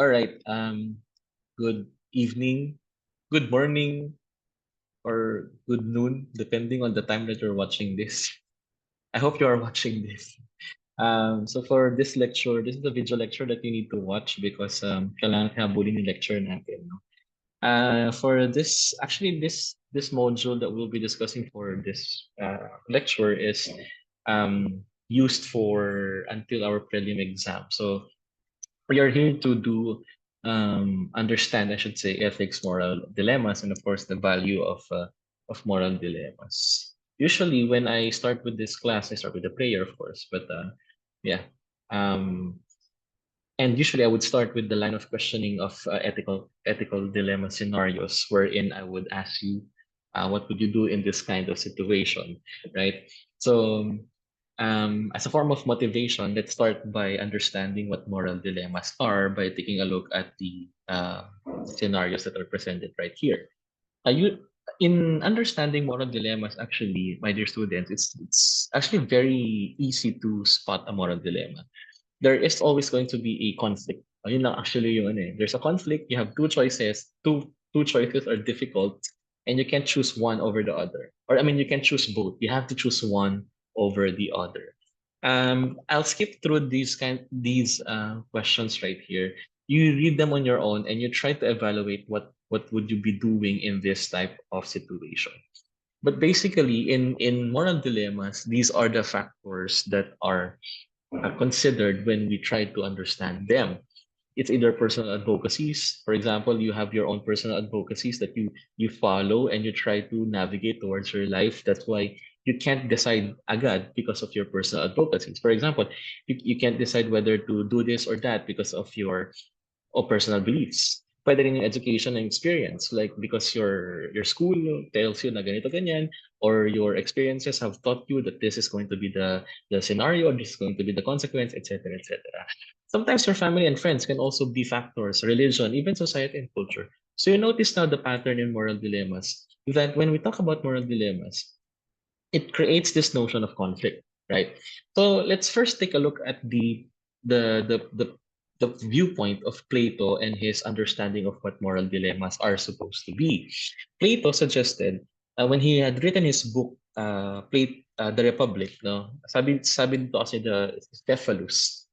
All right. Good evening, good morning, or good noon, depending on the time that you're watching this. I hope you are watching this. So for this lecture, this is a video lecture that you need to watch because kailangan habulin yung lecture natin. No? For this, actually, this module that we'll be discussing for this lecture is used for until our prelim exam. So we are here to do understand, I should say, ethics, moral dilemmas, and of course the value of moral dilemmas. Usually, when I start with this class, I start with a prayer, of course, but yeah. Um, and usually, I would start with the line of questioning of ethical dilemma scenarios, wherein I would ask you, what would you do in this kind of situation, right? So as a form of motivation, let's start by understanding what moral dilemmas are by taking a look at the scenarios that are presented right here. You in understanding moral dilemmas, actually, my dear students, it's actually very easy to spot a moral dilemma. There is always going to be a conflict. Ayun lang actually yung ano eh. There's a conflict. You have two choices. Two choices are difficult, and you can't choose one over the other. Or I mean, you can choose both. You have to choose one over the other. I'll skip through these questions right here. You read them on your own, and you try to evaluate what would you be doing in this type of situation. But basically, in moral dilemmas, these are the factors that are considered when we try to understand them. It's either personal advocacies. For example, you have your own personal advocacies that you follow and you try to navigate towards your life. That's why you can't decide agad because of your personal advocacies. For example, you can't decide whether to do this or that because of your o personal beliefs. Pwede rin yung education and experience, like because your school tells you na ganito ganyan, or your experiences have taught you that this is going to be the scenario, or this is going to be the consequence, etc., etc. Sometimes your family and friends can also be factors, religion, even society and culture. So you notice now the pattern in moral dilemmas that when we talk about moral dilemmas, it creates this notion of conflict, right? So let's first take a look at the the the, the viewpoint of Plato and his understanding of what moral dilemmas are supposed to be. Plato suggested when he had written his book, The Republic, no, sabi dito kasi the Cephalus.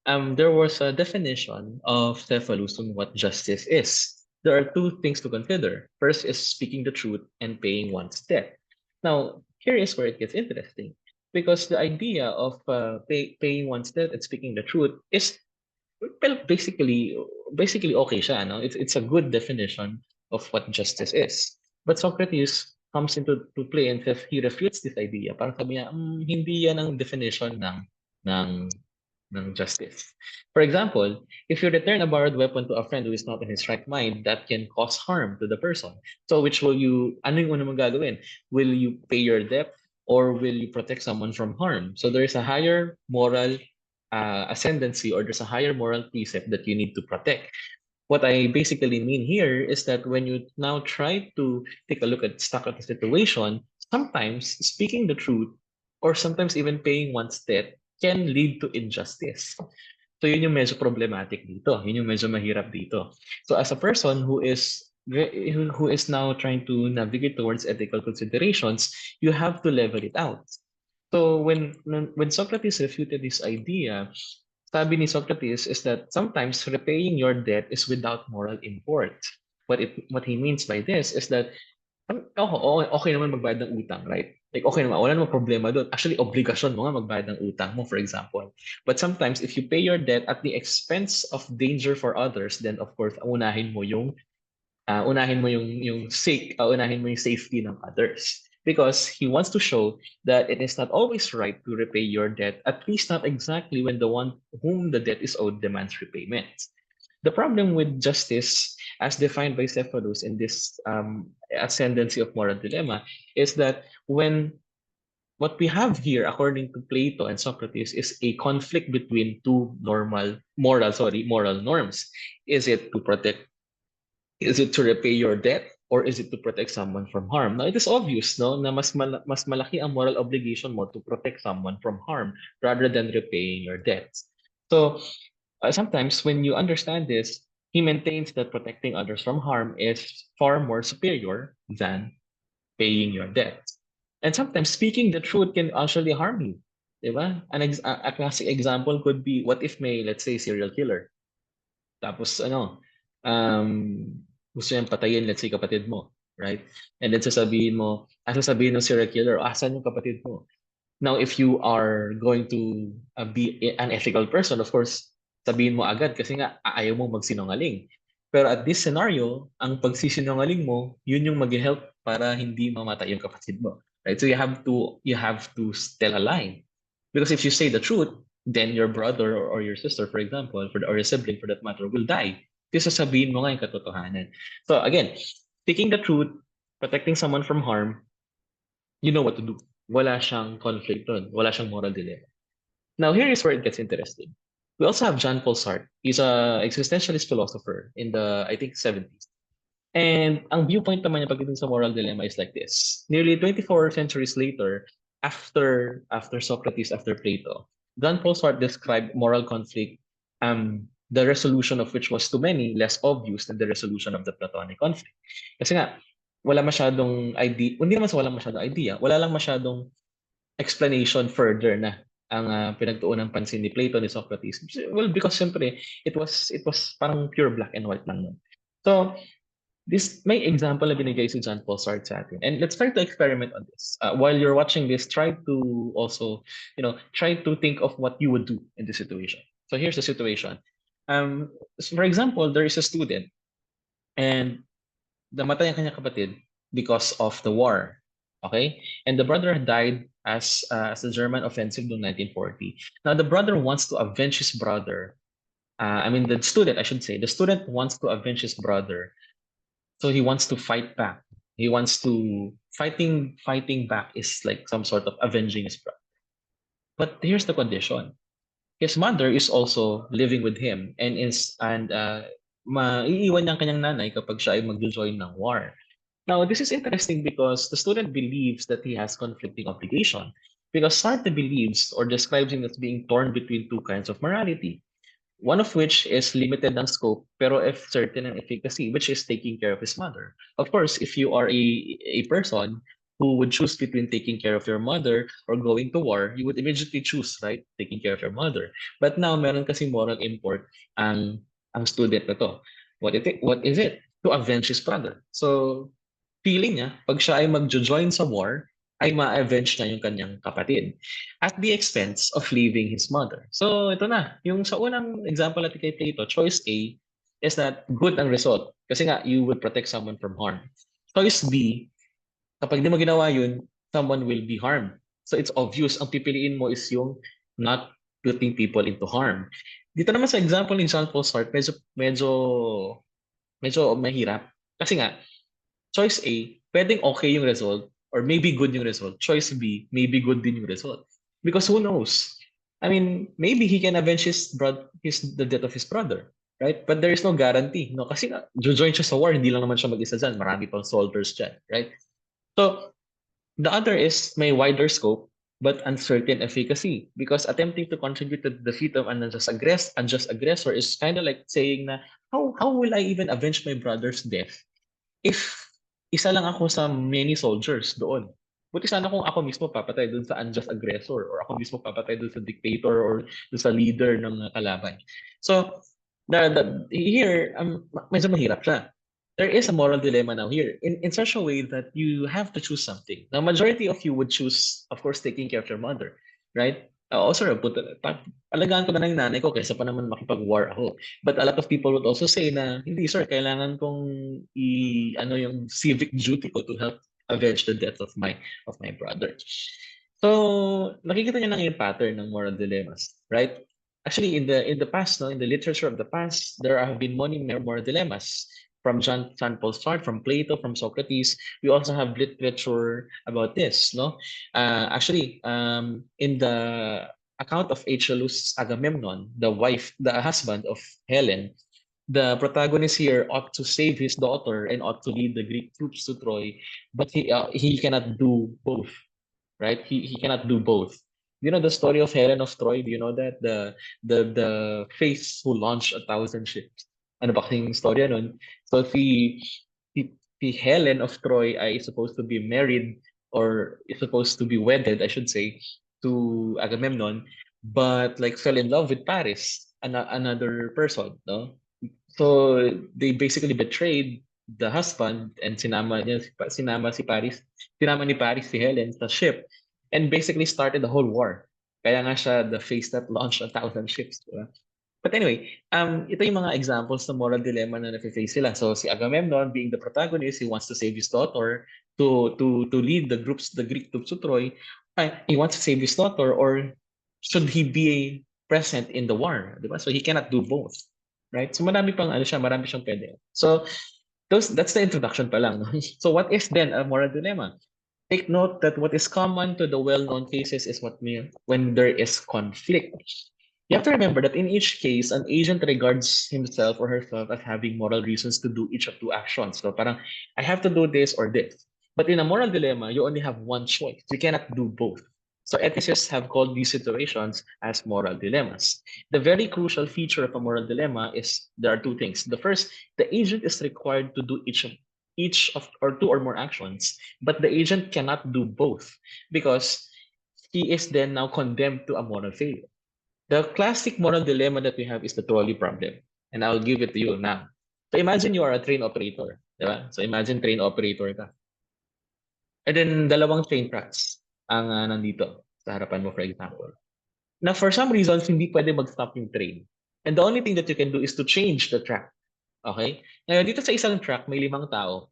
There was a definition of Cephalus on what justice is. There are two things to consider. First is speaking the truth and paying one's debt. Now, here is where it gets interesting because the idea of paying one's debt and speaking the truth is well, basically okay siya, no? It's a good definition of what justice is. But Socrates comes into to play and he refutes this idea. Parang sabi niya, hindi yan ang definition ng ng justice. For example, if you return a borrowed weapon to a friend who is not in his right mind, that can cause harm to the person. So which will you, ano yung una mong gagawin? Will you pay your debt or will you protect someone from harm? So there is a higher moral ascendancy, or there's a higher moral precept that you need to protect. What I basically mean here is that when you now try to take a look at stuck at the situation, sometimes speaking the truth or sometimes even paying one's debt can lead to injustice. So yun yung medyo problematic dito. Yun yung medyo mahirap dito. So as a person who is now trying to navigate towards ethical considerations, you have to level it out. So when Socrates refuted this idea, sabi ni Socrates is that sometimes repaying your debt is without moral import. What he means by this is that okay naman magbayad ng utang, right? Like okay naman, wala namang problema doon. Actually, obligasyon mo nga magbayad ng utang mo, for example. But sometimes if you pay your debt at the expense of danger for others, then of course, unahin mo yung safety ng others. Because he wants to show that it is not always right to repay your debt, at least not exactly when the one whom the debt is owed demands repayment. The problem with justice, as defined by Cephalus in this ascendancy of moral dilemma, is that when what we have here, according to Plato and Socrates, is a conflict between two moral norms. Is it to protect is it to repay your debt or is it to protect someone from harm? Now, it is obvious, no, na mas malaki ang moral obligation mo to protect someone from harm rather than repaying your debts. So, Sometimes when you understand this, he maintains that protecting others from harm is far more superior than paying your debt. And sometimes speaking the truth can actually harm you. Diba? A classic example could be, what if may, let's say, serial killer. Tapos um, gusto niyang patayin, let's say, kapatid mo. Right? And then sasabihin ng serial killer, asan yung kapatid mo? Now, if you are going to be an ethical person, of course, sabihin mo agad kasi nga ayaw mo magsinungaling. Pero at this scenario, ang pagsisinungaling mo, yun yung mag-help para hindi mamatay yung kapatid mo. Right? So you have to tell a lie. Because if you say the truth, then your brother or your sister, for example, or your sibling for that matter, will die. Kasi sasabihin mo nga yung katotohanan. So again, speaking the truth, protecting someone from harm, you know what to do. Wala siyang conflict doon. Wala siyang moral dilemma. Now, here is where it gets interesting. We also have Jean-Paul Sartre. He's a existentialist philosopher in the, I think, 70s. And ang viewpoint naman niya pagdating sa moral dilemma is like this. Nearly 24 centuries later, after Socrates, after Plato, Jean-Paul Sartre described moral conflict, the resolution of which was to many less obvious than the resolution of the Platonic conflict. Kasi nga, wala masyadong idea, hindi naman sa wala masyadong idea, wala lang masyadong explanation further na ang pinagtuunan ng pansin ni Plato, ni Socrates. Well, because siyempre, it was parang pure black and white lang nun. So, this may example na binigay si John Paul Sartre sa atin. And let's try to experiment on this. While you're watching this, try to also, try to think of what you would do in this situation. So here's the situation. So for example, there is a student and namatay ang kanyang kapatid because of the war. Okay? And the brother died as the German offensive noong 1940. Now the brother wants to avenge his brother. The student, I should say, the student wants to avenge his brother. So he wants to fight back. He wants to fighting back is like some sort of avenging his brother. But here's the condition. His mother is also living with him and maiiwan niya ang kanyang nanay kapag siya ay mag-join ng war. Now, this is interesting because the student believes that he has conflicting obligation because Sartre believes or describes him as being torn between two kinds of morality. One of which is limited ng scope pero if certain ang efficacy, which is taking care of his mother. Of course, if you are a person who would choose between taking care of your mother or going to war, you would immediately choose, right, taking care of your mother. But now, meron kasi moral import ang student na to. What is it? To avenge his brother. So, feeling niya, pag siya ay mag-join sa war, ay ma-avenge niya yung kanyang kapatid at the expense of leaving his mother. So ito na, yung sa unang example natin kay Plato, choice A is that good ang result. Kasi nga, you would protect someone from harm. Choice B, kapag di mo ginawa yun, someone will be harmed. So it's obvious, ang pipiliin mo is yung not putting people into harm. Dito naman sa example ni Jean Paul Sartre, medyo mahirap. Kasi nga, choice A, pwedeng okay yung result or maybe good yung result. Choice B, maybe good din yung result. Because who knows? Maybe he can avenge the death of his brother, right? But there is no guarantee, no? Kasi join siya sa war, hindi lang naman siya mag-isa dyan. Marami pang soldiers dyan, right? So, the other is may wider scope but uncertain efficacy because attempting to contribute to the defeat of an unjust aggressor is kind of like saying na, how will I even avenge my brother's death if isa lang ako sa many soldiers doon? Buti sana kung ako mismo papatay doon sa unjust aggressor or ako mismo papatay doon sa dictator or doon sa leader ng kalaban. So, here, medyo mahirap siya. There is a moral dilemma now here in such a way that you have to choose something. Now, majority of you would choose, of course, taking care of your mother, right? Sir, alagaan ko na lang yung nanay ko kaysa pa naman makipag-war ako. But a lot of people would also say na, hindi sir, kailangan kong yung civic duty ko to help avenge the death of my brother. So, nakikita niyo na yung pattern ng moral dilemmas, right? Actually, in the past, no, in the literature of the past, there have been many moral dilemmas from Jean Paul Sartre, from Plato, from Socrates. We also have literature about this, no? Actually, in the account of Aeschylus' Agamemnon, the husband of Helen, the protagonist here ought to save his daughter and ought to lead the Greek troops to Troy, but he cannot do both, right? He cannot do both. You know the story of Helen of Troy? Do you know that? The face who launched 1,000 ships. Ano ba kasing storya nun? So si Helen of Troy ay supposed to be married or is supposed to be wedded, I should say, to Agamemnon, but like fell in love with Paris, another person, no? So they basically betrayed the husband and sinama ni Paris si Helen sa ship and basically started the whole war. Kaya nga siya the face that launched 1,000 ships. Diba? But anyway, ito yung mga examples ng moral dilemma na nafe-face sila. So si Agamemnon being the protagonist, he wants to save his daughter to lead the Greek troops to Troy. He wants to save his daughter, or should he be present in the war, di ba? So he cannot do both, right? So marami siyang pwede. So that's the introduction pa lang. No? So what is then a moral dilemma? Take note that what is common to the well-known cases is when there is conflict. You have to remember that in each case, an agent regards himself or herself as having moral reasons to do each of two actions. So parang, I have to do this or this. But in a moral dilemma, you only have one choice. You cannot do both. So ethicists have called these situations as moral dilemmas. The very crucial feature of a moral dilemma is there are two things. The first, the agent is required to do each of or two or more actions, but the agent cannot do both because he is then now condemned to a moral failure. The classic moral dilemma that we have is the trolley problem. And I'll give it to you now. So imagine you are a train operator. Diba? So imagine train operator ka. And then dalawang train tracks ang nandito sa harapan mo, for example. Now, for some reasons, hindi pwede mag-stop yung train. And the only thing that you can do is to change the track. Okay? Ngayon, dito sa isang track, may 5 tao.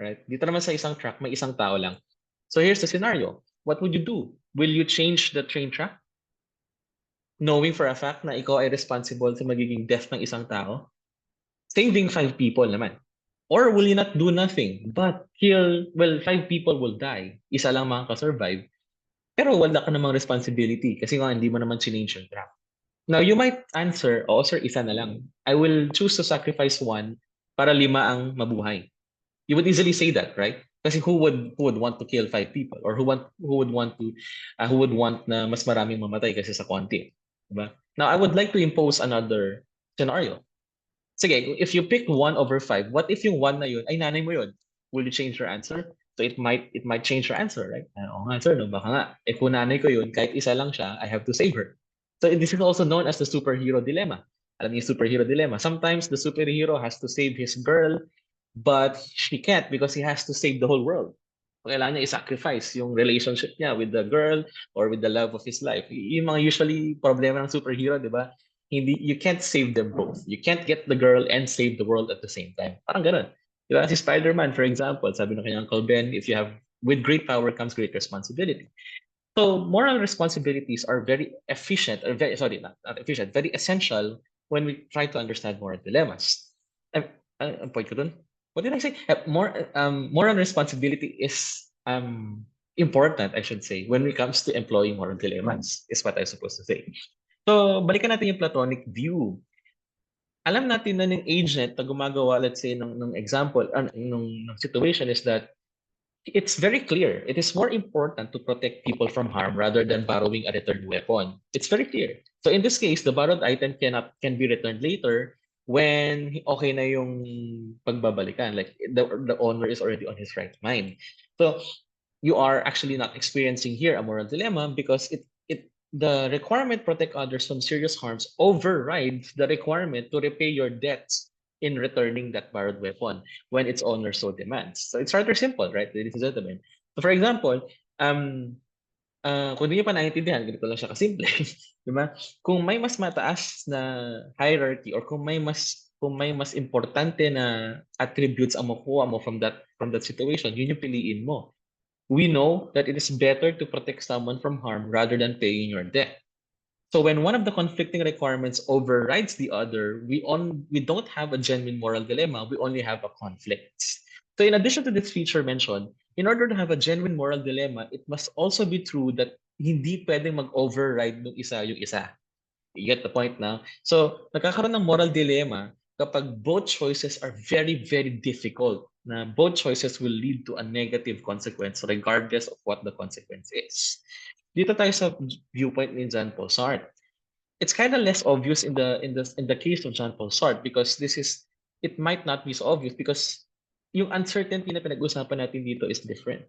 Right? Dito naman sa isang track, may isang tao lang. So here's the scenario. What would you do? Will you change the train track? Knowing for a fact na ikaw ay responsible sa magiging death ng isang tao? Saving 5 people naman. Or will you not do nothing but well, 5 people will die. Isa lang makaka-survive. Pero wala ka namang responsibility kasi nga hindi mo naman change yung track. Now, you might answer, oh sir, isa na lang. I will choose to sacrifice one para 5 ang mabuhay. You would easily say that, right? Kasi who would want to kill 5 people or who would want na mas maraming mamatay kasi sa konti, diba? Now, I would like to impose another scenario. Sige, if you pick 1/5, what if yung 1 na yun ay nanay mo yun? Will you change your answer? So it might change your answer, right? Oo nga sir, no, baka nga. Eh kung nanay ko yun, kahit isa lang siya, I have to save her. So this is also known as the superhero dilemma. Alam niyo yung superhero dilemma. Sometimes the superhero has to save his girl, but she can't because he has to save the whole world. Kailangan niya i-sacrifice yung relationship niya with the girl or with the love of his life. Yung mga usually problema ng superhero, di ba? You can't save them both. You can't get the girl and save the world at the same time. Parang ganun. Di ba? Si Spider-Man, for example, sabi ng kanyang Uncle Ben, with great power comes great responsibility. So moral responsibilities are very efficient, or not efficient, very essential when we try to understand moral dilemmas. Ang point ko dun? What did I say? Moral responsibility is important, I should say, when it comes to employing moral dilemmas, is what I'm supposed to say. So, balikan natin yung Platonic view. Alam natin na ng agent na gumagawa, let's say, ng example, ng situation is that it's very clear. It is more important to protect people from harm rather than borrowing a returned weapon. It's very clear. So in this case, the borrowed item can be returned later when okay na yung pagbabalikan. Like the owner is already on his right mind. So you are actually not experiencing here a moral dilemma because the requirement protect others from serious harms overrides the requirement to repay your debts in returning that borrowed weapon when its owner so demands. So it's rather simple, right, ladies and gentlemen? So for example, kung hindi nyo pa naiintindihan, ganito lang siya kasimple. Di ba? Kung may mas mataas na hierarchy or kung may mas importante na attributes ang makuha mo from that situation, yun yung piliin mo. We know that it is better to protect someone from harm rather than paying your debt. So when one of the conflicting requirements overrides the other, we don't have a genuine moral dilemma, we only have a conflict. So in addition to this feature mentioned, in order to have a genuine moral dilemma, it must also be true that hindi pwedeng mag-override ng isa yung isa. You get the point now? So nagkakaroon ng moral dilemma kapag both choices are very, very difficult, na both choices will lead to a negative consequence regardless of what the consequence is. Dito tayo sa viewpoint ni John Paul Sartre. It's kind of less obvious in the case of John Paul Sartre because it might not be so obvious because yung uncertainty na pinag-usapan natin dito is different.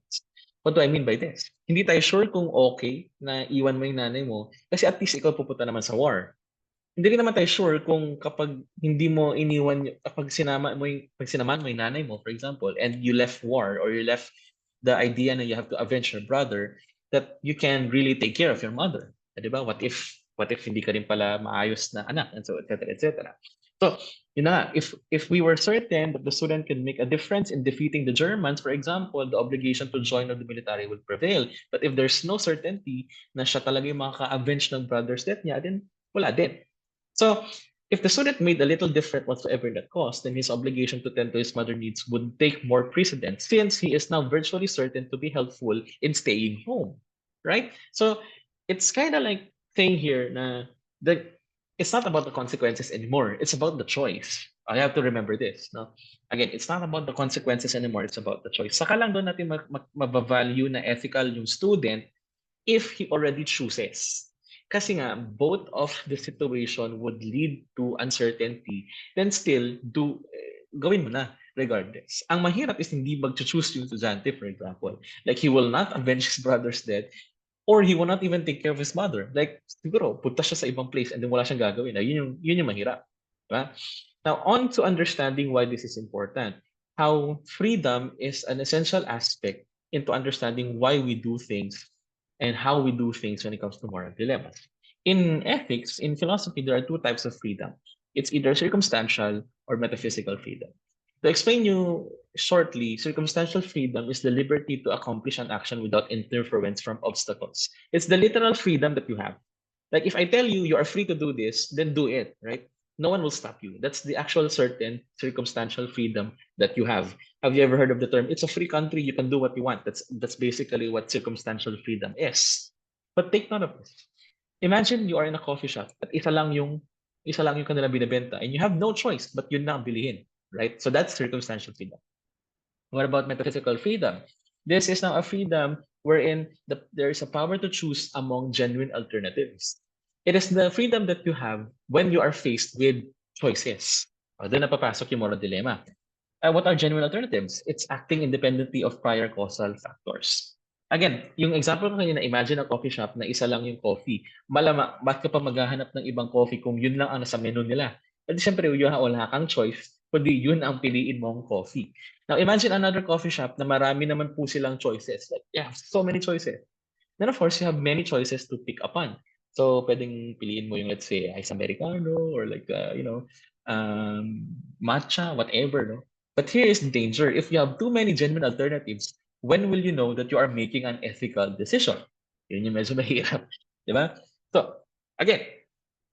What do I mean by this? Hindi tayo sure kung okay na iwan mo yung nanay mo kasi at least ikaw pupunta naman sa war. Hindi rin naman tayo sure kung kapag hindi mo iniwan, kapag pag sinamahan mo yung nanay mo, for example, and you left war or you left the idea na you have to avenge your brother, that you can really take care of your mother. Di ba? What if hindi ka rin pala maayos na anak, and so, et cetera, et cetera. So, yun na nga, if we were certain that the student can make a difference in defeating the Germans, for example, the obligation to join of the military would prevail. But if there's no certainty na siya talaga yung makaka-avenge ng brother's death niya, then wala din. So, if the student made a little different whatsoever in that cause, then his obligation to tend to his mother needs would take more precedence since he is now virtually certain to be helpful in staying home, right? So, it's kind of like saying here na it's not about the consequences anymore. It's about the choice. I have to remember this. No? Again, it's not about the consequences anymore. It's about the choice. Saka lang doon natin mabavalue na ethical yung student if he already chooses. Kasi nga, both of the situation would lead to uncertainty, then still, gawin mo na regardless. Ang mahirap is hindi mag-choose yung estudyante, for example. Like, he will not avenge his brother's death, or he will not even take care of his mother. Like, siguro, punta siya sa ibang place and then wala siyang gagawin. Yun yung mahirap. Diba? Now, on to understanding why this is important. How freedom is an essential aspect into understanding why we do things and how we do things when it comes to moral dilemmas. In ethics, in philosophy, there are two types of freedom. It's either circumstantial or metaphysical freedom. To explain you shortly, circumstantial freedom is the liberty to accomplish an action without interference from obstacles. It's the literal freedom that you have. Like if I tell you you are free to do this, then do it, right? No one will stop you. That's the actual certain circumstantial freedom that you have. Have you ever heard of the term? It's a free country. You can do what you want. That's basically what circumstantial freedom is. But take note of this. Imagine you are in a coffee shop at isa lang yung kanilang binebenta and you have no choice but yun na ang bilihin, right? So that's circumstantial freedom. What about metaphysical freedom? This is now a freedom wherein there is a power to choose among genuine alternatives. It is the freedom that you have when you are faced with choices. Doon na papasok yung moral dilemma. What are genuine alternatives? It's acting independently of prior causal factors. Again, yung example ko kanina, imagine a coffee shop na isa lang yung coffee. Ba't ka pa maghahanap ng ibang coffee kung yun lang ang nasa menu nila? Pwede siyempre, wala kang choice, kundi yun ang piliin mong coffee. Now, imagine another coffee shop na marami naman po silang choices. Like, yeah, so many choices. Then, of course, you have many choices to pick upon. So, pwedeng piliin mo yung, let's say, ice americano or like, matcha, whatever, no? But here is the danger. If you have too many genuine alternatives, when will you know that you are making an ethical decision? Yun yung medyo mahirap. Di ba? So, again,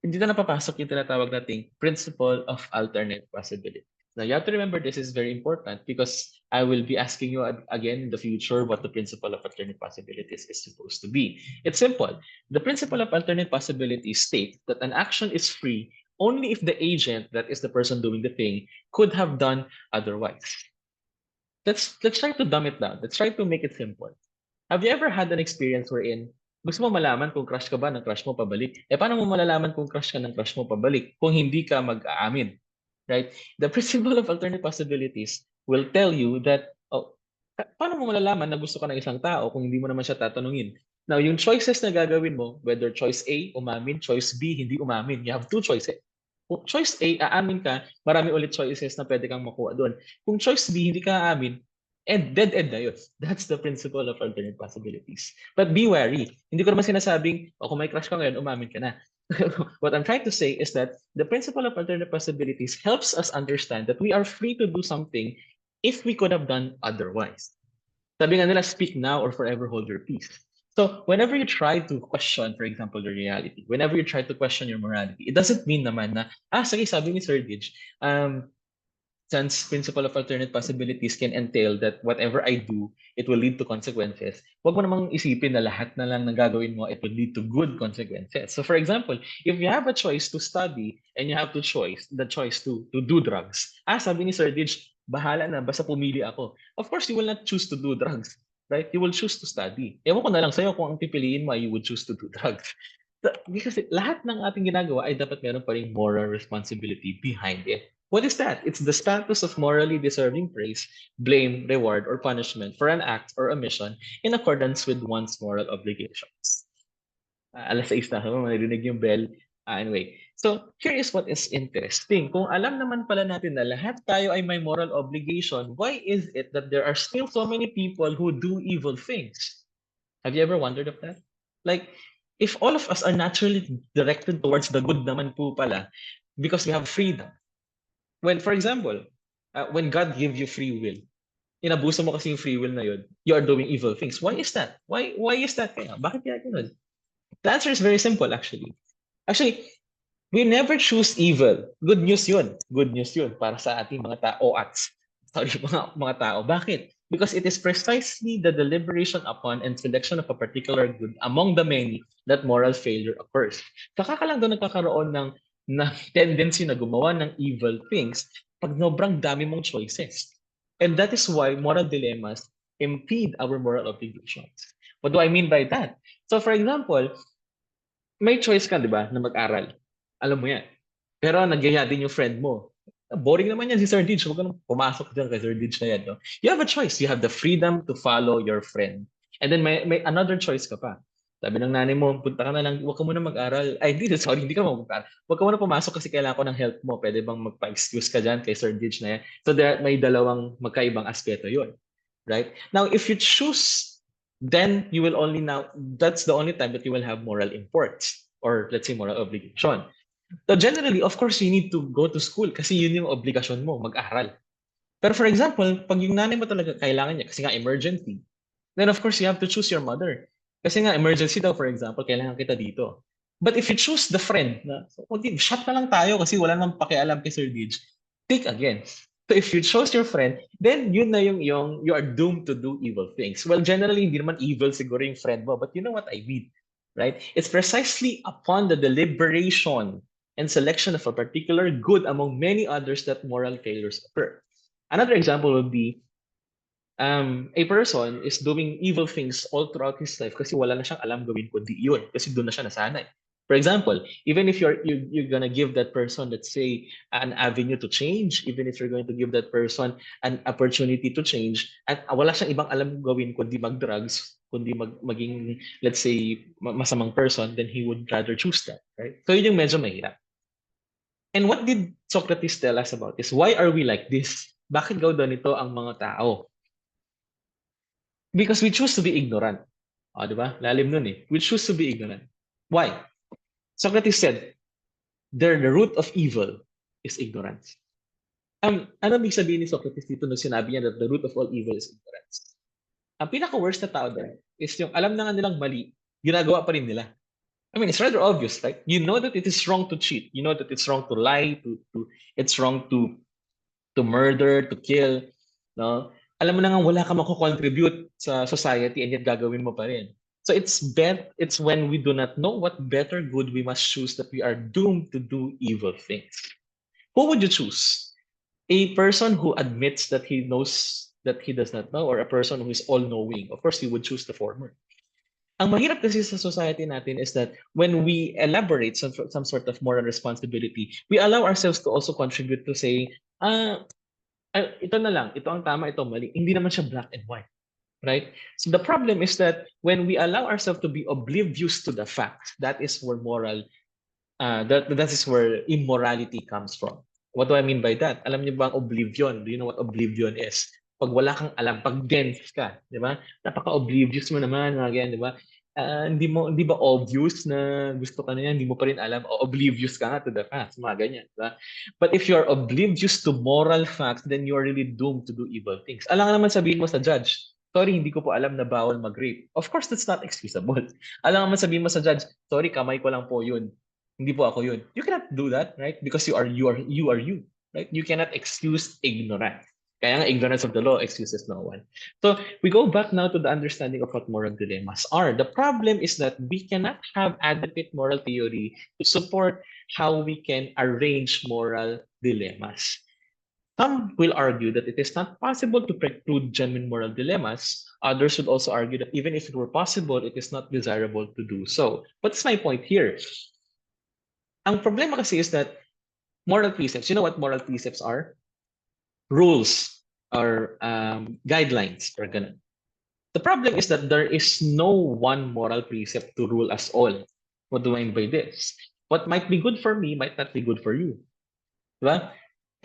hindi na napapasok yung tinatawag nating principle of alternate possibility. Now, you have to remember this is very important because I will be asking you again in the future what the principle of alternate possibilities is supposed to be. It's simple. The principle of alternate possibilities states that an action is free only if the agent, that is the person doing the thing, could have done otherwise. Let's try to dumb it down. Let's try to make it simple. Have you ever had an experience wherein gusto mo malaman kung crush ka ba ng crush mo pabalik? Paano mo malalaman kung crush ka ng crush mo pabalik kung hindi ka mag-aamin? Right? The principle of alternate possibilities will tell you that, paano mo malalaman na gusto ka ng isang tao kung hindi mo naman siya tatanungin? Now, yung choices na gagawin mo, whether choice A, umamin, choice B, hindi umamin, you have two choices. Kung choice A, aamin ka, marami ulit choices na pwede kang makuha doon. Kung choice B, hindi ka aamin, dead end na yun. That's the principle of alternate possibilities. But be wary. Hindi ko naman sinasabing, kung may crush ka ngayon, umamin ka na. What I'm trying to say is that the principle of alternate possibilities helps us understand that we are free to do something if we could have done otherwise. Sabi nga nila, speak now or forever hold your peace. So whenever you try to question, for example, the reality, whenever you try to question your morality, it doesn't mean naman na, sige, sabi ni Sir Dij, since principle of alternate possibilities can entail that whatever I do, it will lead to consequences. Huwag mo namang isipin na lahat na lang ng gagawin mo, it will lead to good consequences. So for example, if you have a choice to study and you have the choice to do drugs, sabi ni Sir Dij, bahala na, basta pumili ako. Of course, you will not choose to do drugs. right? You will choose to study. Ewan ko na lang sa'yo kung ang pipiliin mo ay you would choose to do drugs. Because lahat ng ating ginagawa ay dapat meron pa ring moral responsibility behind it. What is that? It's the status of morally deserving praise, blame, reward, or punishment for an act or omission in accordance with one's moral obligations. Alas 6 na, marinig yung bell. Anyway, so here is what is interesting. Kung alam naman pala natin na lahat tayo ay may moral obligation, why is it that there are still so many people who do evil things? Have you ever wondered of that? Like, if all of us are naturally directed towards the good naman po pala, because we have freedom. When, for example, when God gives you free will, inabuso mo kasi yung free will na yun, you are doing evil things. Why is that? Why is that kaya? Bakit kaya ganun? The answer is very simple, actually. Actually, we never choose evil. Good news yun. Good news yun para sa ating mga tao-ats. Sorry, mga tao. Bakit? Because it is precisely the deliberation upon and selection of a particular good among the many that moral failure occurs. Saka ka lang doon nagkakaroon ng tendency na gumawa ng evil things pag sobrang dami mong choices. And that is why moral dilemmas impede our moral obligations. What do I mean by that? So for example, may choice ka, di ba, na mag-aral. Alam mo yan. Pero nagyaya din yung friend mo. Boring naman yan si Sir Didge. Huwag ka nang pumasok dyan kay Sir Didge na yan. No? You have a choice. You have the freedom to follow your friend. And then may another choice ka pa. Sabi ng nanay mo, punta ka na lang, huwag ka muna mag-aral. Ay, hindi, sorry, hindi ka mag-aral. Huwag ka muna pumasok kasi kailangan ko ng help mo. Pwede bang magpa-excuse ka dyan kay Sir Didge na yan? So may dalawang magkaibang aspeto yun. Right? Now, if you choose, then you will only now, that's the only time that you will have moral import or let's say moral obligation. So generally, of course, you need to go to school kasi yun yung obligasyon mo, mag-aral. Pero for example, pag yung nanay mo talaga kailangan niya kasi nga emergency, then of course you have to choose your mother. Kasi nga emergency daw, for example, kailangan kita dito. But if you choose the friend, na, okay, shot na lang tayo kasi wala nang pakialam kay Sir Didge, take again. So if you chose your friend, then yun na yung you are doomed to do evil things. Well, generally, hindi naman evil siguro yung friend mo, but you know what I mean, right? It's precisely upon the deliberation and selection of a particular good among many others that moral failures occur. Another example would be a person is doing evil things all throughout his life kasi wala na siyang alam gawin kundi yun kasi doon na siya nasanay. For example, even if you're gonna give that person, let's say, an avenue to change, even if you're going to give that person an opportunity to change, at wala siyang ibang alam gawin kundi mag-drugs, kundi maging, let's say, masamang person, then he would rather choose that, right? So yun yung medyo mahirap. And what did Socrates tell us about this? Why are we like this? Bakit daw ganito ang mga tao? Because we choose to be ignorant. O, di ba? Lalim nun eh. We choose to be ignorant. Why? Socrates said, the root of evil is ignorance. Ano ibig sabihin ni Socrates dito nung sinabi niya that the root of all evil is ignorance? Ang pinaka-worst na tao doon is yung alam na nga nilang mali, ginagawa pa rin nila. I mean, it's rather obvious, right? You know that it is wrong to cheat. You know that it's wrong to lie, it's wrong to murder, to kill, no? Alam mo na nga wala ka mako-contribute sa society and yet gagawin mo pa rin. So it's when we do not know what better good we must choose that we are doomed to do evil things. Who would you choose? A person who admits that he knows that he does not know or a person who is all-knowing? Of course, you would choose the former. Ang mahirap kasi sa society natin is that when we elaborate some sort of moral responsibility, we allow ourselves to also contribute to say, ito na lang, ito ang tama, ito mali. Hindi naman siya black and white, right? So the problem is that when we allow ourselves to be oblivious to the fact, that is where that is where immorality comes from. What do I mean by that? Alam niyo ba ang oblivion? Do you know what oblivion is? Pag wala kang alam, pag dense ka, di ba? Napaka-oblivious mo naman, mga ganyan, di ba? Hindi ba obvious na gusto ka na yan, hindi mo pa rin alam, o oblivious ka nga to the facts, mga ganyan, di ba? But if you're oblivious to moral facts, then you're really doomed to do evil things. Alam naman sabihin mo sa judge, sorry, hindi ko po alam na bawal mag-rape. Of course, that's not excusable. Alam naman sabihin mo sa judge, sorry, kamay ko lang po yun. Hindi po ako yun. You cannot do that, right? Because you are you, right? You cannot excuse ignorance. Kaya nga ignorance of the law excuses no one. So we go back now to the understanding of what moral dilemmas are. The problem is that we cannot have adequate moral theory to support how we can arrange moral dilemmas. Some will argue that it is not possible to preclude genuine moral dilemmas. Others would also argue that even if it were possible, it is not desirable to do so. What's my point here? Ang problema kasi is that moral precepts, you know what moral precepts are? Rules or guidelines or ganun. The problem is that there is no one moral precept to rule us all. What do I mean by this? What might be good for me might not be good for you. Diba?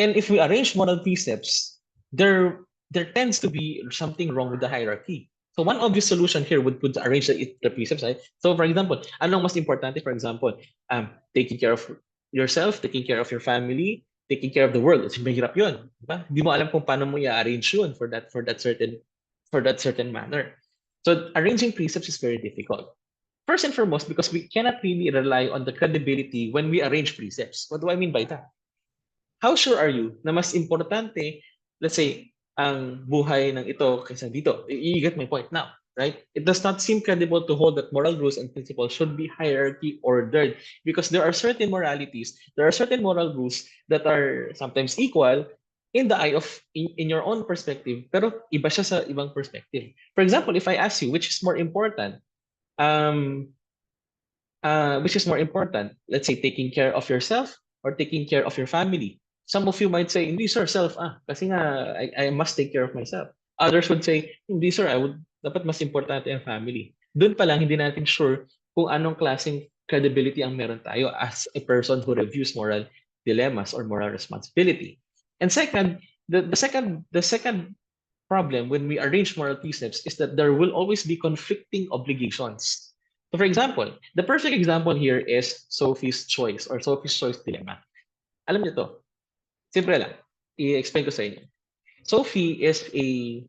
And if we arrange moral precepts, there tends to be something wrong with the hierarchy. So one obvious solution here would arrange the precepts, right? So for example, anong mas importante, for example, taking care of yourself, taking care of your family, taking care of the world. Kasi mahirap yun. Diba? Hindi mo alam kung paano mo i-arrange yun for that certain manner. So arranging precepts is very difficult. First and foremost, because we cannot really rely on the credibility when we arrange precepts. What do I mean by that? How sure are you na mas importante, let's say, ang buhay ng ito kaysa dito? You get my point now, right? It does not seem credible to hold that moral rules and principles should be hierarchy ordered because there are certain moralities, there are certain moral rules that are sometimes equal in the eye of in your own perspective, pero iba siya sa ibang perspective. For example, if I ask you which is more important, um, let's say taking care of yourself or taking care of your family. Some of you might say, hindi sir, self kasi nga I must take care of myself. Others would say, hindi sir, dapat mas importante ang family. Doon pa lang, hindi natin sure kung anong klaseng credibility ang meron tayo as a person who reviews moral dilemmas or moral responsibility. And second, the second problem when we arrange moral precepts is that there will always be conflicting obligations. So for example, the perfect example here is Sophie's choice or Sophie's choice dilemma. Alam niyo to, simple lang. I-explain ko sa inyo. Sophie is a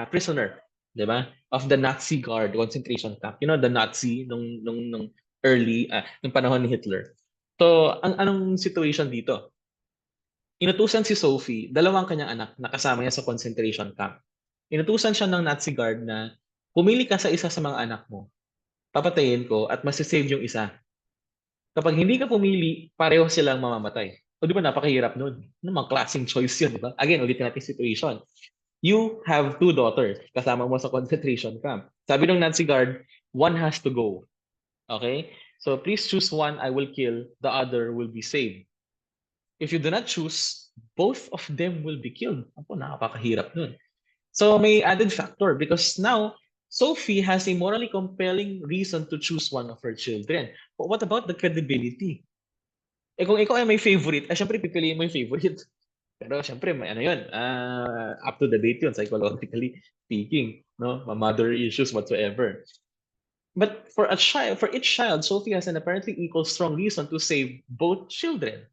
prisoner, di ba? Of the Nazi Guard concentration camp. You know, the Nazi nung early, nung panahon ni Hitler. So, anong situation dito? Inutusan si Sophie, dalawang kanyang anak na kasama niya sa concentration camp. Inutusan siya ng Nazi guard na pumili ka sa isa sa mga anak mo. Papatayin ko at masisave yung isa. Kapag hindi ka pumili, pareho silang mamamatay. O di ba napakahirap nun? Ano mga klaseng choice yun, di ba? Again, ulitin natin situation. You have two daughters kasama mo sa concentration camp. Sabi ng Nazi guard, one has to go. Okay? So please choose one, I will kill, the other will be saved. If you do not choose, both of them will be killed. Ako, nakakahirap nun. So may added factor because now Sophie has a morally compelling reason to choose one of her children. But what about the credibility? Eh kung ikaw ay may favorite, syempre pipiliin mo yung favorite. Pero syempre may ano yun, up to the date yun, psychologically speaking, no? Mother issues whatsoever. But for each child, Sophie has an apparently equal strong reason to save both children.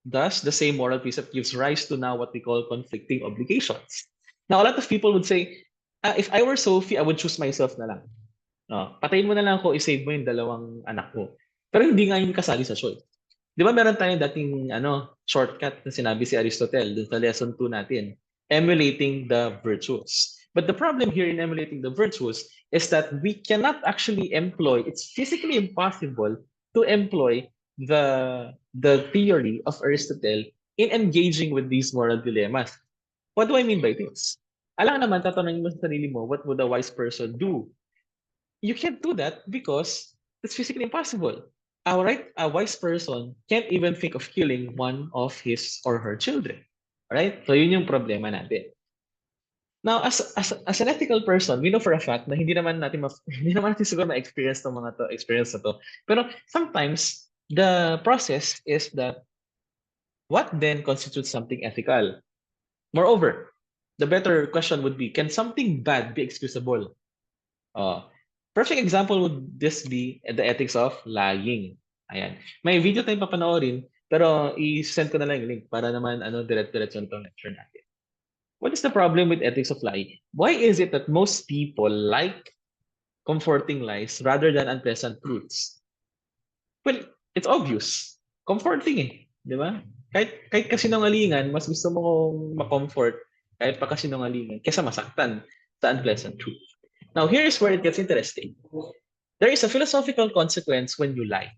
Thus, the same moral precept gives rise to now what we call conflicting obligations. Now, a lot of people would say, if I were Sophie, I would choose myself na lang. Patayin mo na lang ako, i-save mo yung dalawang anak ko. Pero hindi nga yung kasali sa choice. Di ba meron tayong dating shortcut na sinabi si Aristotle dun sa lesson 2 natin, emulating the virtues. But the problem here in emulating the virtues is that we cannot actually employ, it's physically impossible to employ the theory of Aristotle in engaging with these moral dilemmas. What do I mean by this? Alam naman, tatanungin mo sa sarili mo, what would a wise person do? You can't do that because it's physically impossible. A wise person can't even think of killing one of his or her children. Right? So yun yung problema natin. Now, as an ethical person, we know for a fact na hindi naman natin siguro ma-experience na to. Pero sometimes the process is that what then constitutes something ethical? Moreover, the better question would be, can something bad be excusable? Perfect example would this be the ethics of lying. Ayan. May video tayong papanoorin, pero i-send ko na lang yung link para naman diretso itong lecture natin. What is the problem with ethics of lying? Why is it that most people like comforting lies rather than unpleasant truths? Well, it's obvious. Comforting di ba? Kahit kasinungalingan, mas gusto mo ma-comfort kahit pa kasinungalingan kaysa masaktan sa unpleasant truth. Now, here is where it gets interesting. There is a philosophical consequence when you lie.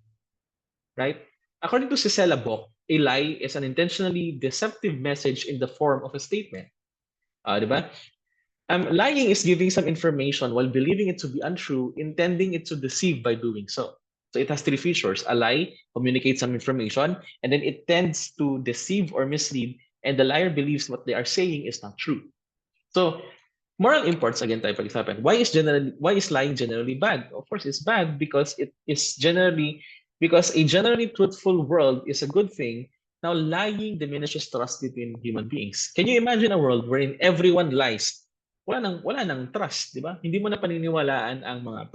Right? According to Cicela Bock, a lie is an intentionally deceptive message in the form of a statement. Di ba? Lying is giving some information while believing it to be untrue, intending it to deceive by doing so. So it has three features. A lie communicates some information, and then it tends to deceive or mislead, and the liar believes what they are saying is not true. So moral imports again tayo pag-isapan. Why is lying generally bad? Of course, it's bad because it is generally because a generally truthful world is a good thing. Now, lying diminishes trust between human beings. Can you imagine a world wherein everyone lies? Wala nang trust, di ba? Hindi mo na paniniwalaan ang mga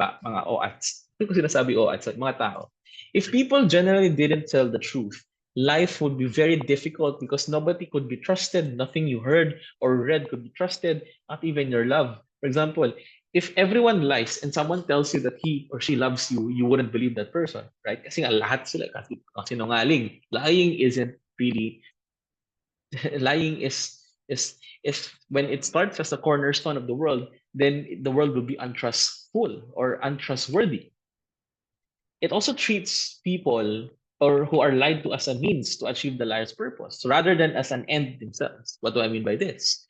OATs. Hindi ko sinasabi OATs, mga tao. If people generally didn't tell the truth, life would be very difficult because nobody could be trusted. Nothing you heard or read could be trusted, not even your love. For example, if everyone lies and someone tells you that he or she loves you, you wouldn't believe that person, right? Kasi nga lahat sila kasi sinungaling. Lying isn't really lying is when it starts as a cornerstone of the world, then the world will be untrustful or untrustworthy. It also treats people or who are lied to as a means to achieve the liar's purpose rather than as an end themselves. What do I mean by this?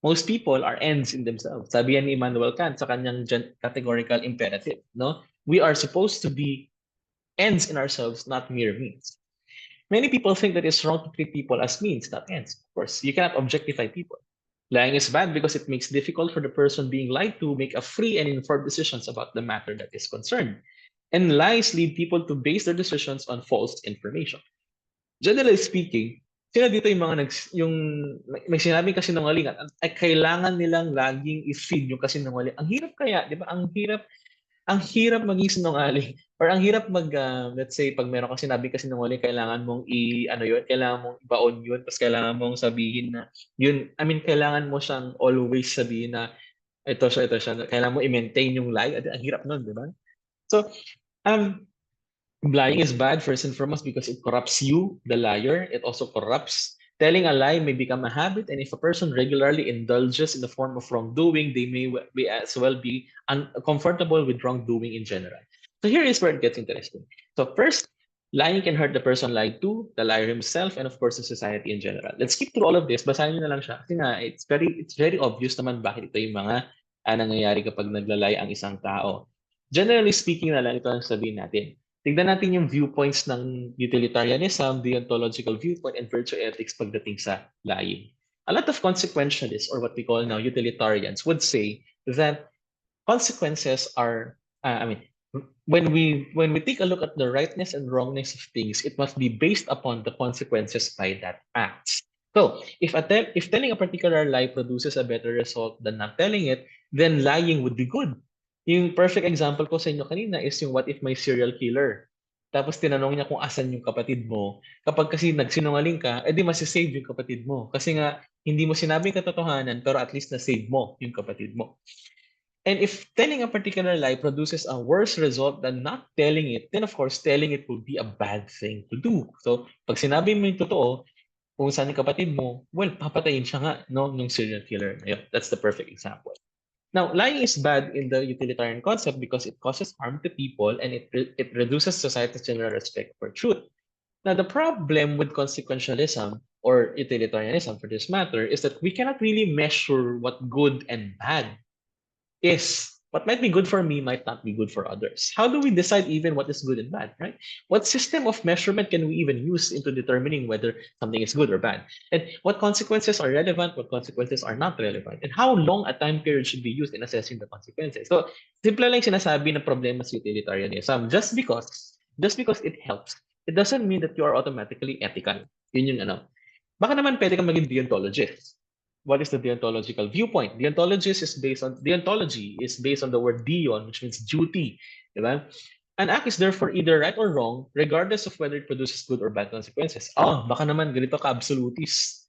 Most people are ends in themselves. Sabi yan ni Immanuel Kant sa kanyang categorical imperative, no? We are supposed to be ends in ourselves, not mere means. Many people think that it's wrong to treat people as means, not ends. Of course, you cannot objectify people. Lying is bad because it makes it difficult for the person being lied to make a free and informed decisions about the matter that is concerned. And lies lead people to base their decisions on false information. Generally speaking, sila dito yung mga yung may sinabi kasinungalingan ay kailangan nilang laging i-feed yung kasinungalingan. Ang hirap kaya, 'di ba? Ang hirap maging sinungaling or ang hirap let's say pag meron kang sinabi kasi sinungaling kailangan mong kailangan mong ibaon yun tapos kailangan mong sabihin na yun I mean kailangan mo siyang always sabihin na ito siya kailangan mo i-maintain yung lie ang hirap nun, di ba? So um lying is bad first and foremost because it corrupts you, the liar. It also corrupts. Telling a lie may become a habit, and if a person regularly indulges in the form of wrongdoing, they may be as well be uncomfortable with wrongdoing in general. So here is where it gets interesting. So first, lying can hurt the person lied to, the liar himself, and of course the society in general. Let's skip through all of this. Basahin nyo na lang siya. Kasi nga, it's very obvious naman bakit ito yung mga nangyayari kapag naglalay ang isang tao. Generally speaking na lang, ito ang sabihin natin. Tignan natin yung viewpoints ng utilitarianism, deontological viewpoint, and virtue ethics pagdating sa lying. A lot of consequentialists, or what we call now utilitarians, would say that consequences are, when we take a look at the rightness and wrongness of things, it must be based upon the consequences by that act. So, if telling a particular lie produces a better result than not telling it, then lying would be good. Yung perfect example ko sa inyo kanina is yung what if may serial killer. Tapos tinanong niya kung asan yung kapatid mo. Kapag kasi nagsinungaling ka, edi masisave yung kapatid mo. Kasi nga, hindi mo sinabing katotohanan, pero at least na-save mo yung kapatid mo. And if telling a particular lie produces a worse result than not telling it, then of course, telling it will be a bad thing to do. So, pag sinabi mo yung totoo, kung saan yung kapatid mo, well, papatayin siya nga, no, ng serial killer. Ayun, that's the perfect example. Now, lying is bad in the utilitarian concept because it causes harm to people and it reduces society's general respect for truth. Now, the problem with consequentialism or utilitarianism for this matter is that we cannot really measure what good and bad is. What might be good for me might not be good for others. How do we decide even what is good and bad, right? What system of measurement can we even use into determining whether something is good or bad? And what consequences are relevant, what consequences are not relevant? And how long a time period should be used in assessing the consequences? So, simple lang sinasabi na problema sa utilitarianism. Just because it helps, it doesn't mean that you are automatically ethical. Yun yung ano. Baka naman pwede kang maging deontologist. What is the deontological viewpoint? Deontology is based on the word deon, which means duty. Diba? An act is therefore either right or wrong, regardless of whether it produces good or bad consequences. Baka naman ganito ka absolutist.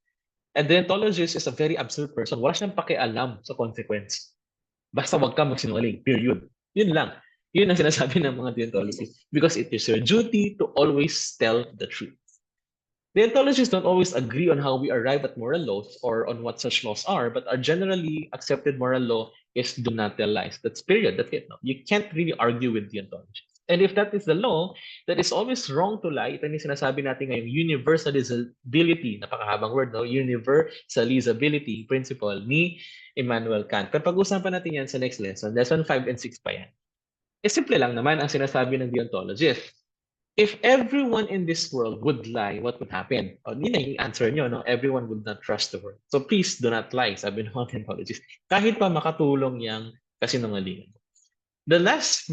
A deontologist is a very absolute person. Wala siyang pakialam sa consequence. Basta wag ka magsinungaling. Period. Yun lang. Yun ang sinasabi ng mga deontologists. Because it is your duty to always tell the truth. Deontologists don't always agree on how we arrive at moral laws or on what such laws are, but our generally accepted moral law is do not tell lies. That's period. That's it. No? You can't really argue with deontologists. And if that is the law, that is always wrong to lie. Ito yung sinasabi natin ngayong universalizability, napakahabang word, no? Universalizability principle ni Immanuel Kant. Pero pag-usapan natin yan sa next lesson, lesson 5 and 6 pa yan. Eh, simple lang naman ang sinasabi ng deontologist. If everyone in this world would lie, what would happen? O, yun na yung answer nyo, no? Everyone would not trust the word. So please do not lie, sabi ng mga deontologist. Kahit pa makatulong yung kasinungalingan. The last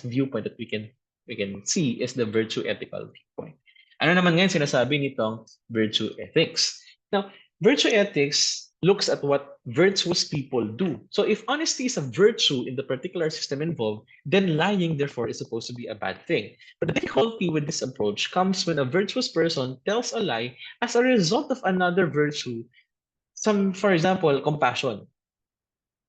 viewpoint that we can see is the virtue ethical viewpoint. Ano naman ngayon sinasabi nitong virtue ethics? Now, virtue ethics looks at what virtuous people do. So if honesty is a virtue in the particular system involved, then lying therefore is supposed to be a bad thing. But the difficulty with this approach comes when a virtuous person tells a lie as a result of another virtue. For example, compassion.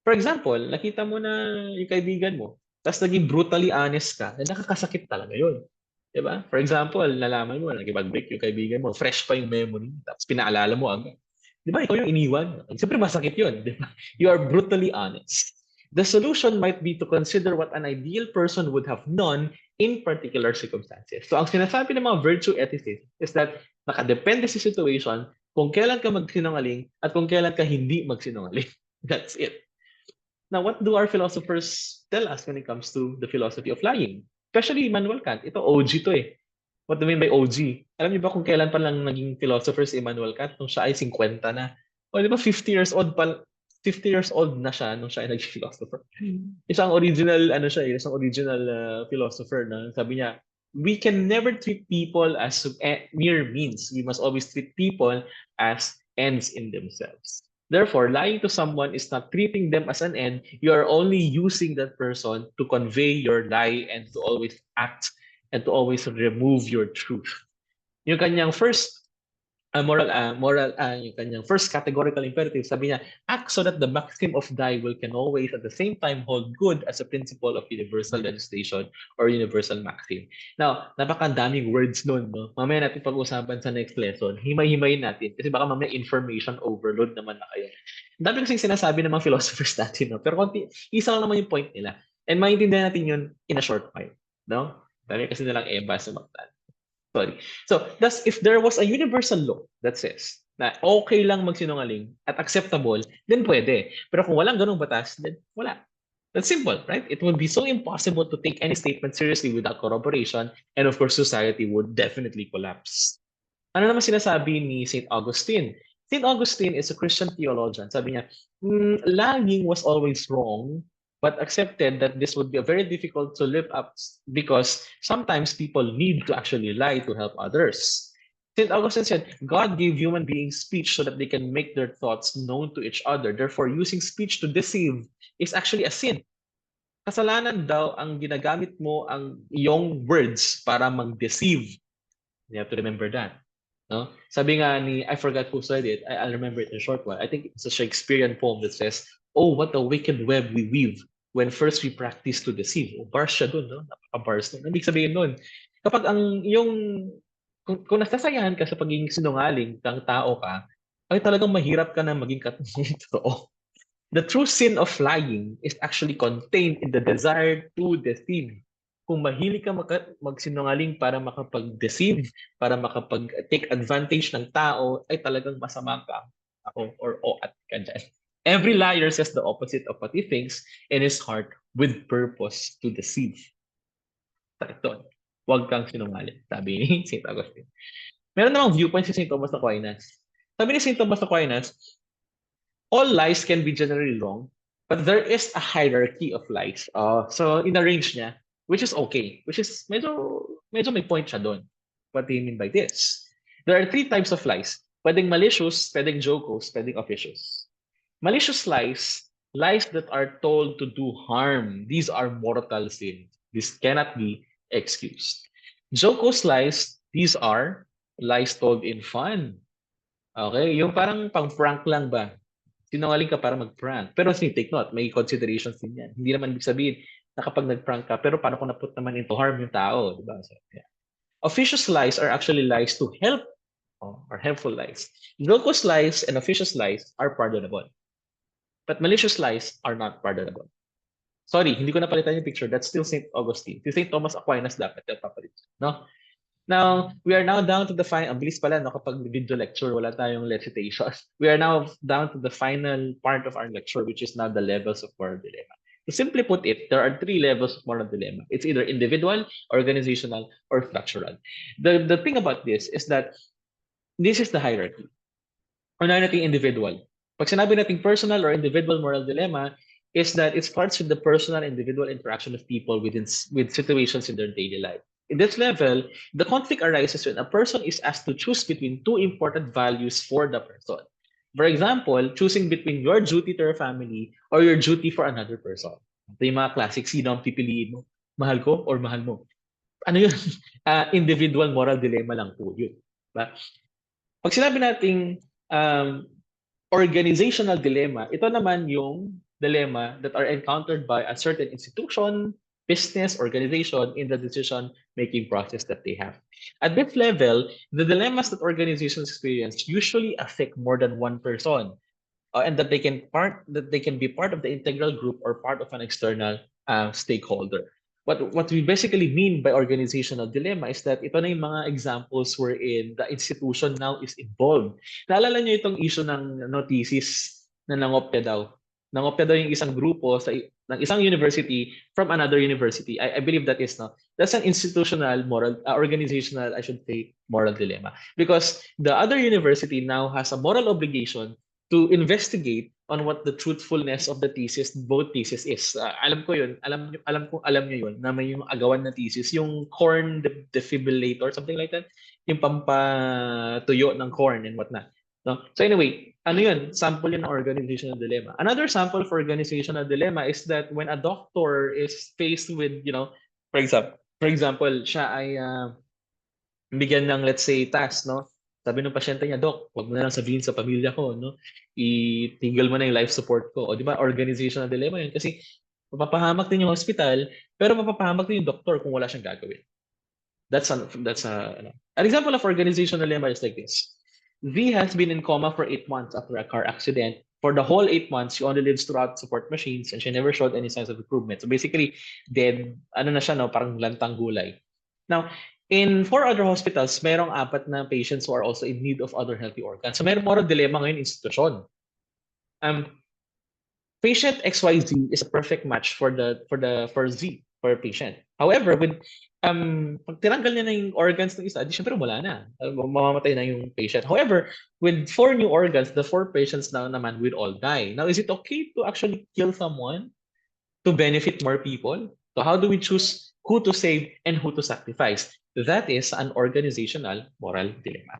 For example, nakita mo na yung kaibigan mo, tapos naging brutally honest ka, na nakakasakit talaga yun. Diba? For example, nalaman mo, nagibag-break yung kaibigan mo, fresh pa yung memory, tapos pinaalala mo agad. Diba? Ikaw yung iniwan. Siyempre masakit yun. Diba? You are brutally honest. The solution might be to consider what an ideal person would have done in particular circumstances. So ang sinasabi ng mga virtue ethicists is that nakadepende sa situation kung kailan ka magsinungaling at kung kailan ka hindi magsinungaling. That's it. Now, what do our philosophers tell us when it comes to the philosophy of lying? Especially Immanuel Kant. Ito, OG to eh. What do you mean by OG? Alam niyo ba kung kailan pa lang naging philosopher si Immanuel Kant? Nung siya ay 50 na. O di ba 50 years old pa, 50 years old na siya nung siya ay naging philosopher. Isang original, isang original philosopher na sabi niya, we can never treat people as mere means. We must always treat people as ends in themselves. Therefore, lying to someone is not treating them as an end. You are only using that person to convey your lie and to always act and to always remove your truth. Yung kanyang first yung kanyang first categorical imperative, sabi niya, act so that the maxim of thy will can always at the same time hold good as a principle of universal legislation or universal maxim. Now, napakadaming words nun, no? Mamaya natin pag-usapan sa next lesson. Himay-himayin natin kasi baka mamaya information overload naman na kayo. Ang dami kasing sinasabi ng mga philosophers natin, no? Pero isa lang naman yung point nila. And maintindihan natin yun in a short while, no? Dami kasi nilang eba sa magtan. Sorry. So, thus, if there was a universal law that says na okay lang magsinungaling at acceptable, then pwede. Pero kung walang ganung batas, then wala. That's simple, right? It would be so impossible to take any statement seriously without corroboration, and of course, society would definitely collapse. Ano naman sinasabi ni St. Augustine? St. Augustine is a Christian theologian. Sabi niya, lying was always wrong, but accepted that this would be very difficult to live up because sometimes people need to actually lie to help others. St. Augustine said, God gave human beings speech so that they can make their thoughts known to each other. Therefore, using speech to deceive is actually a sin. Kasalanan daw ang ginagamit mo ang iyong words para mag-deceive. You have to remember that. No? Sabi nga ni, I forgot who said it, I'll remember it in a short while. I think it's a Shakespearean poem that says, oh, what a wicked web we weave when first we practice to deceive. O, bars siya dun, no? Napaka-bars nun. Ibig sabihin nun, kapag kung nasasayahan ka sa pagiging sinungaling ng tao ka, ay talagang mahirap ka na maging totoo. The true sin of lying is actually contained in the desire to deceive. Kung mahilig ka magsinungaling para makapag-deceive, para makapag-take advantage ng tao, ay talagang masama ka ako or at ka dyan. Every liar says the opposite of what he thinks in his heart with purpose to deceive. Ito, huwag kang sinungaling, sabi ni St. Augustine. Meron namang viewpoint si St. Thomas Aquinas. Sabi ni St. Thomas Aquinas, all lies can be generally wrong, but there is a hierarchy of lies. So, in-arrange niya, which is okay, which is medyo may point siya doon. What do you mean by this? There are 3 types of lies. Pwedeng malicious, pwedeng jocose, pwedeng officious. Malicious lies that are told to do harm. These are mortal sins. This cannot be excused. Jocose lies, these are lies told in fun. Okay, yung parang pang-prank lang ba? Sinungaling ka para mag-prank. Pero take note, may considerations din yan. Hindi naman ibig sabihin na kapag nag-prank ka, pero paano kung naput naman into harm yung tao, di ba? So, yeah. Officious lies are actually lies to help or helpful lies. Jocose lies and officious lies are pardonable. But malicious lies are not pardonable. Sorry, hindi ko napalitan yung picture. That's still St. Augustine. Si St. Thomas Aquinas dapat yung papalit. No? Now, we are now down to the final, ang bilis pala, no, kapag video lecture, wala tayong recitation. We are now down to the final part of our lecture, which is now the levels of moral dilemma. To simply put it, there are three levels of moral dilemma. It's either individual, organizational, or structural. The thing about this is that this is the hierarchy. Unahin natin individual. Pag sinabi natin personal or individual moral dilemma, is that it starts with the personal individual interaction of people with situations in their daily life. In this level, the conflict arises when a person is asked to choose between two important values for the person. For example, choosing between your duty to your family or your duty for another person. Ito yung mga classic, sino ang pipiliin mo? Mahal ko or mahal mo? Ano yun? Individual moral dilemma lang po yun. Diba? Pag sinabi nating organizational dilemma, ito naman yung dilemma that are encountered by a certain institution, business, organization in the decision-making process that they have. At this level, the dilemmas that organizations experience usually affect more than one person, and that they can be part of the integral group or part of an external stakeholder. What we basically mean by organizational dilemma is that ito na yung mga examples wherein the institution now is involved. Naalala niyo itong issue ng thesis na nangopya daw. Nangopya daw yung isang grupo ng isang university from another university. I believe that is no. That's an institutional moral organizational, I should say, moral dilemma, because the other university now has a moral obligation to investigate on what the truthfulness of the thesis, both thesis is. Alam ko yun, alam niyo yun, na may yung agawan na thesis, yung corn defibrillator, something like that, yung pampatuyo ng corn and whatnot. No? So anyway, ano yun? Sample yun ng organizational dilemma. Another sample for organizational dilemma is that when a doctor is faced with, for example, siya ay bigyan ng, let's say, task, no? Sabi ng pasyente niya, Dok, wag mo na lang sabihin sa pamilya ko, no? Itigil mo na yung life support ko. O di ba, organizational dilemma yun. Kasi mapapahamak din yung hospital, pero mapapahamak din yung doktor kung wala siyang gagawin. An example of organizational dilemma is like this. V has been in coma for 8 months after a car accident. For the whole 8 months, she only lives throughout support machines and she never showed any signs of improvement. So basically, dead, ano na siya, no? Parang lantang gulay. Now, in 4 other hospitals, merong 4 na patients who are also in need of other healthy organs. So merong moral dilemma ngayon institusyon. Patient XYZ is a perfect match for Z, for a patient. However, with pag tinanggal niya na yung organs ng isa, di syempre wala na. Mamamatay na yung patient. However, with 4 new organs, the 4 patients now naman will all die. Now, is it okay to actually kill someone to benefit more people? So how do we choose who to save and who to sacrifice? That is an organizational moral dilemma.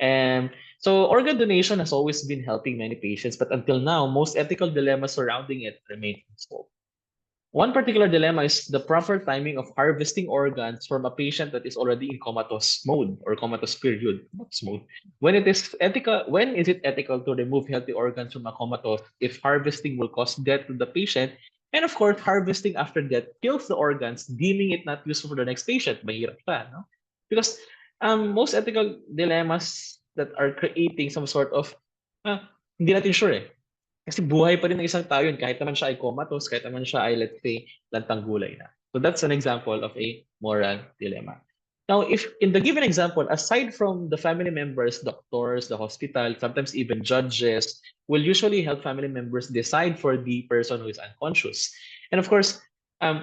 And so organ donation has always been helping many patients, but until now, most ethical dilemmas surrounding it remain unsolved. One particular dilemma is the proper timing of harvesting organs from a patient that is already in comatose mode or comatose period. Mode. When is it ethical to remove healthy organs from a comatose if harvesting will cause death to the patient? And of course, harvesting after death kills the organs, deeming it not useful for the next patient. Mahirap pa, no? Because most ethical dilemmas that are creating some sort of, hindi natin sure eh. Kasi buhay pa rin ng isang tao yun, kahit naman siya ay comatose, kahit naman siya ay, let's say, lantang gulay na. So that's an example of a moral dilemma. Now, if in the given example, aside from the family members, doctors, the hospital, sometimes even judges, will usually help family members decide for the person who is unconscious. And of course,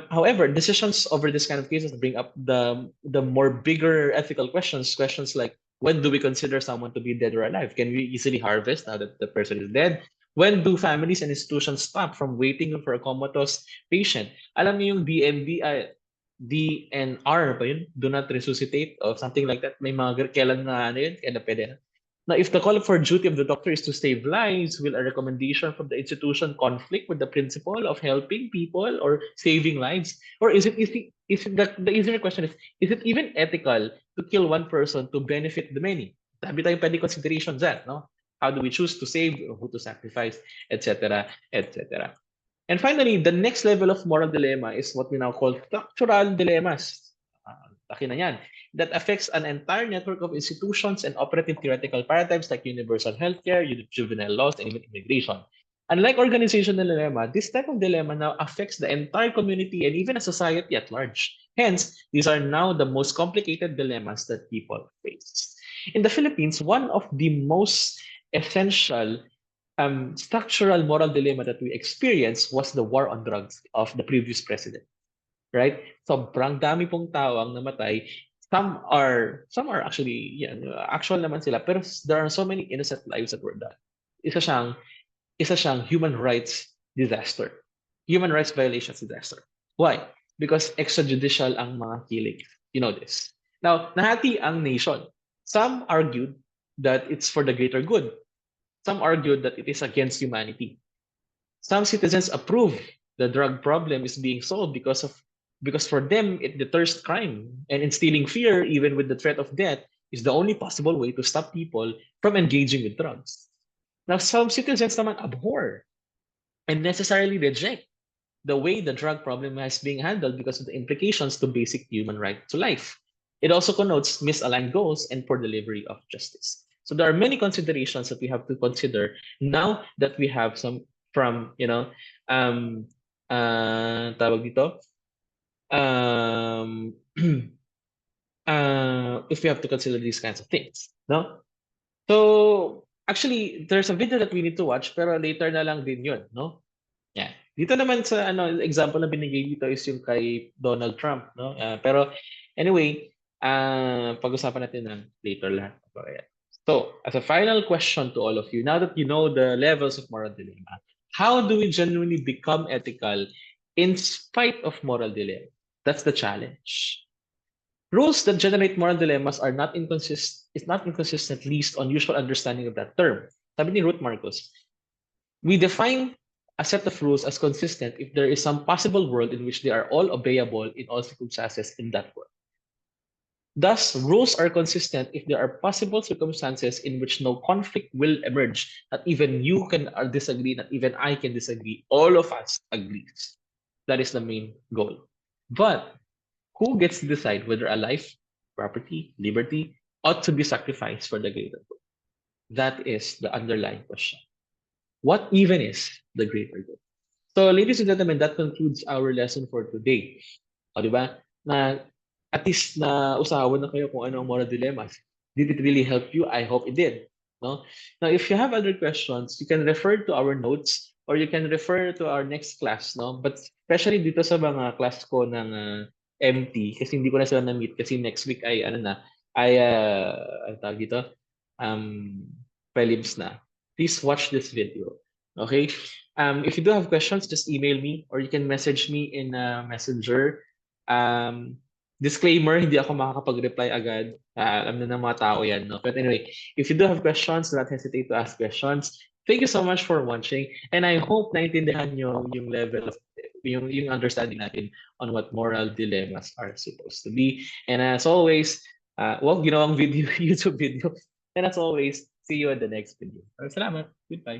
however, decisions over this kind of cases bring up the more bigger ethical questions like, when do we consider someone to be dead or alive? Can we easily harvest now that the person is dead? When do families and institutions stop from waiting for a comatose patient? Alam niyo yung DNR ba yun? Do not resuscitate or something like that. May mga kailan na ano yun? Kaya na pwede na. Now, if the call for duty of the doctor is to save lives, will a recommendation from the institution conflict with the principle of helping people or saving lives? Or is it the easier question is it even ethical to kill one person to benefit the many? Sabi tayong pwede considerations dyan, no? How do we choose to save, who to sacrifice, etc., etc. And finally, the next level of moral dilemma is what we now call structural dilemmas. Laki na yan. That affects an entire network of institutions and operative theoretical paradigms like universal healthcare, juvenile laws, and even immigration. Unlike organizational dilemma, this type of dilemma now affects the entire community and even a society at large. Hence, these are now the most complicated dilemmas that people face. In the Philippines, one of the most essential structural moral dilemma that we experienced was the war on drugs of the previous president. Right? Sobrang dami pong tao ang namatay. Some are actually actual naman sila, pero there are so many innocent lives that were done. Isa siyang human rights disaster. Human rights violations disaster. Why? Because extrajudicial ang mga killings. You know this. Now, nahati ang nation. Some argued that it's for the greater good. Some argued that it is against humanity. Some citizens approve the drug problem is being solved because for them it deters crime and instilling fear even with the threat of death is the only possible way to stop people from engaging with drugs. Now, some citizens naman abhor and necessarily reject the way the drug problem is being handled because of the implications to basic human right to life. It also connotes misaligned goals and poor delivery of justice. So there are many considerations that we have to consider now that we have some from, tawag dito, if we have to consider these kinds of things, no? So, actually, there's a video that we need to watch, pero later na lang din yun, no? Yeah. Dito naman sa example na binigay dito is yung kay Donald Trump, no? Pero anyway, pag-usapan natin ng later lahat. Okay. So, as a final question to all of you, now that you know the levels of moral dilemma, how do we genuinely become ethical in spite of moral dilemma? That's the challenge. Rules that generate moral dilemmas are not inconsistent, least on usual understanding of that term. Sabi ni Ruth Marcos, we define a set of rules as consistent if there is some possible world in which they are all obeyable in all circumstances in that world. Thus, rules are consistent if there are possible circumstances in which no conflict will emerge. Not even you can disagree, not even I can disagree. All of us agrees. That is the main goal. But who gets to decide whether a life, property, liberty ought to be sacrificed for the greater good? That is the underlying question. What even is the greater good? So, ladies and gentlemen, that concludes our lesson for today. O, di ba? Na at least na usawan na kayo kung ano ang moral dilemmas. Did it really help you? I hope it did. No? Now, if you have other questions, you can refer to our notes or you can refer to our next class. No? But especially dito sa mga class ko ng MT, kasi hindi ko na sila na-meet kasi next week ay tawag dito, prelims na. Please watch this video. Okay? If you do have questions, just email me or you can message me in Messenger. Disclaimer, hindi ako makakapag-reply agad. Alam na ng mga tao yan. No? But anyway, if you do have questions, do not hesitate to ask questions. Thank you so much for watching. And I hope naintindihan nyo yung level of, yung understanding natin on what moral dilemmas are supposed to be. And as always, ginawang video, YouTube video. And as always, see you in the next video. Salamat. Goodbye.